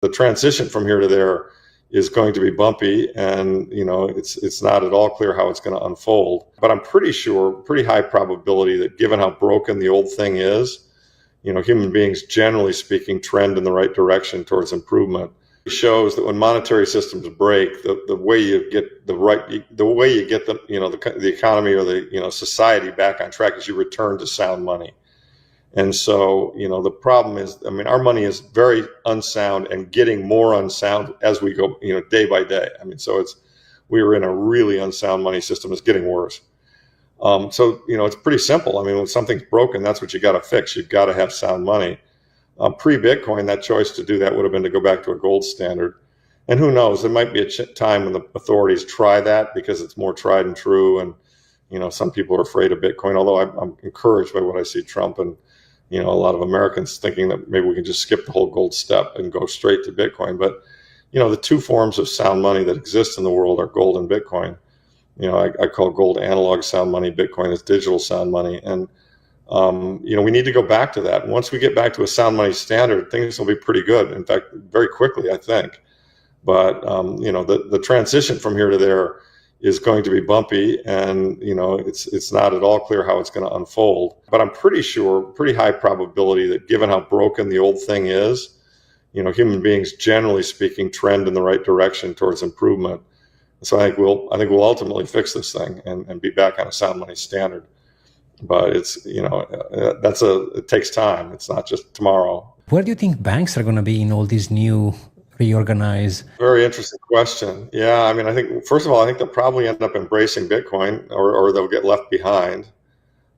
The transition from here to there is going to be bumpy, and it's not at all clear how it's going to unfold. But I'm pretty sure, pretty high probability that given how broken the old thing is, human beings, generally speaking, trend in the right direction towards improvement. It shows that when monetary systems break, the way you get the economy or the society back on track is you return to sound money. And so, the problem is, our money is very unsound and getting more unsound as we go, day by day. We were in a really unsound money system. It's getting worse. So, it's pretty simple. When something's broken, that's what you got to fix. You've got to have sound money. Pre-Bitcoin, that choice to do that would have been to go back to a gold standard. And who knows, there might be a time when the authorities try that because it's more tried and true. And, some people are afraid of Bitcoin, although I'm encouraged by what I see Trump and, a lot of Americans thinking that maybe we can just skip the whole gold step and go straight to Bitcoin. But, the two forms of sound money that exist in the world are gold and Bitcoin. I call gold analog sound money. Bitcoin is digital sound money. And, we need to go back to that. Once we get back to a sound money standard, things will be pretty good. In fact, very quickly, I think. But, the transition from here to there is going to be bumpy, and it's not at all clear how it's going to unfold. But I'm pretty sure, pretty high probability that given how broken the old thing is, human beings, generally speaking, trend in the right direction towards improvement. So I think we'll ultimately fix this thing and be back on a sound money standard. But it's it takes time. It's not just tomorrow. Where do you think banks are going to be in all these new reorganize? Very interesting question. Yeah, I think, first of all, I think they'll probably end up embracing Bitcoin or they'll get left behind.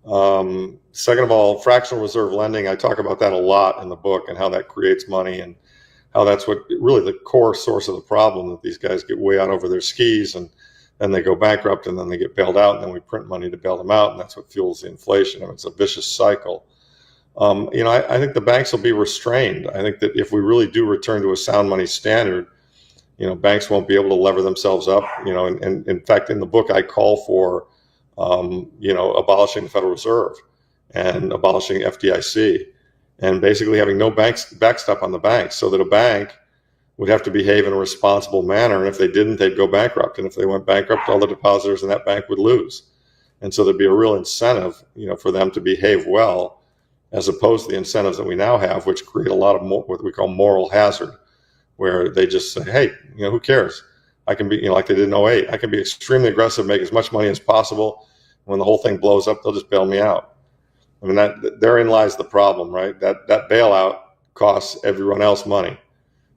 Second of all, fractional reserve lending, I talk about that a lot in the book and how that creates money and how that's what really the core source of the problem, that these guys get way out over their skis and then they go bankrupt and then they get bailed out and then we print money to bail them out, and that's what fuels the inflation. It's a vicious cycle. I think the banks will be restrained. I think that if we really do return to a sound money standard, banks won't be able to lever themselves up. And in fact, in the book, I call for, abolishing the Federal Reserve and abolishing FDIC and basically having no backstop on the banks, so that a bank would have to behave in a responsible manner. And if they didn't, they'd go bankrupt. And if they went bankrupt, all the depositors in that bank would lose. And so there'd be a real incentive, for them to behave well, as opposed to the incentives that we now have, which create a lot of what we call moral hazard, where they just say, hey, who cares? I can be, like they did in '08, I can be extremely aggressive, make as much money as possible. When the whole thing blows up, they'll just bail me out. Therein lies the problem, right? That bailout costs everyone else money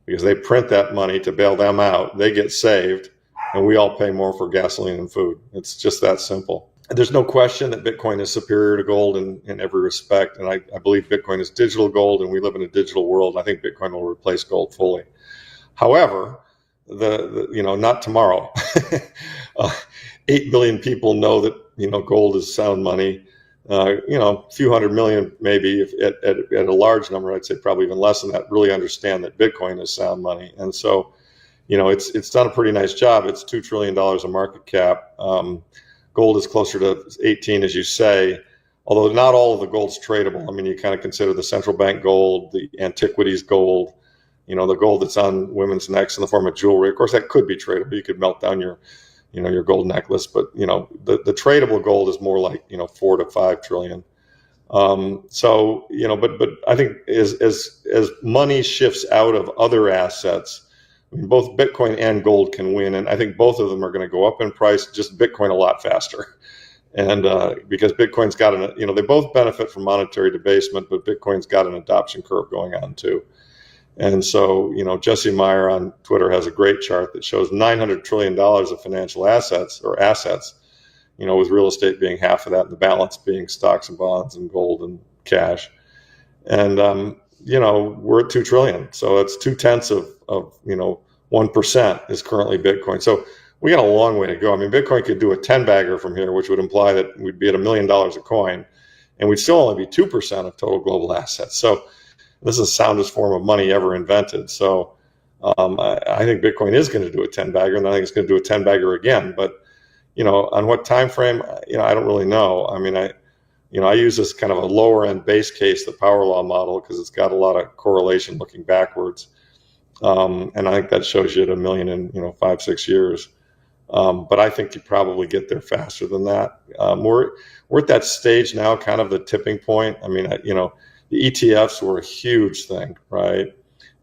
because they print that money to bail them out. They get saved, and we all pay more for gasoline and food. It's just that simple. There's no question that Bitcoin is superior to gold in every respect. And I believe Bitcoin is digital gold, and we live in a digital world. I think Bitcoin will replace gold fully. However, not tomorrow. 8 billion people know that, gold is sound money. A few hundred million, maybe at a large number, I'd say probably even less than that, really understand that Bitcoin is sound money. And so, it's done a pretty nice job. It's $2 trillion of market cap. Gold is closer to 18, as you say, although not all of the gold's tradable. You kind of consider the central bank gold, the antiquities gold, the gold that's on women's necks in the form of jewelry. Of course, that could be tradable. You could melt down your gold necklace, but, the tradable gold is more like, 4 to 5 trillion. But I think as money shifts out of other assets, both Bitcoin and gold can win, and I think both of them are going to go up in price, just Bitcoin a lot faster. And because Bitcoin's got they both benefit from monetary debasement, but Bitcoin's got an adoption curve going on too. And so, Jesse Meyer on Twitter has a great chart that shows $900 trillion of financial assets, with real estate being half of that and the balance being stocks and bonds and gold and cash. And, we're at 2 trillion. So it's 0.2% of 1% is currently Bitcoin. So we got a long way to go. Bitcoin could do a 10-bagger from here, which would imply that we'd be at $1 million a coin, and we'd still only be 2% of total global assets. So this is the soundest form of money ever invented. So I think Bitcoin is going to do a 10-bagger, and I think it's going to do a 10-bagger again. But, on what time frame, I don't really know. I use this kind of a lower end base case, the power law model, because it's got a lot of correlation looking backwards. And I think that shows you at $1 million in 5-6 years. But I think you probably get there faster than that. We're at that stage now, kind of the tipping point. I mean, the ETFs were a huge thing, right?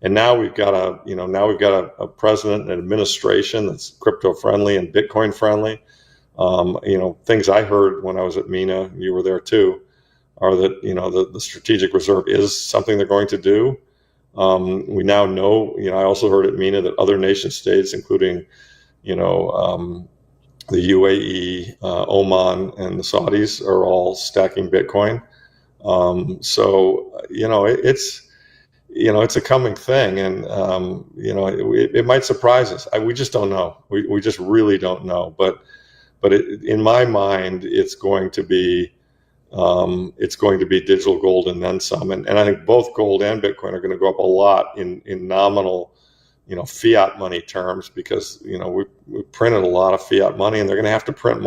And now we've got a president and administration that's crypto friendly and Bitcoin friendly. Things I heard when I was at MENA, you were there too, are that the strategic reserve is something they're going to do. We now know. I also heard at MENA that other nation states, including the UAE, Oman, and the Saudis, are all stacking Bitcoin. So it's a coming thing, and it might surprise us. We just don't know. We just really don't know. But in my mind, it's going to be digital gold and then some. And I think both gold and Bitcoin are going to go up a lot in nominal, fiat money terms, because we printed a lot of fiat money, and they're going to have to print more.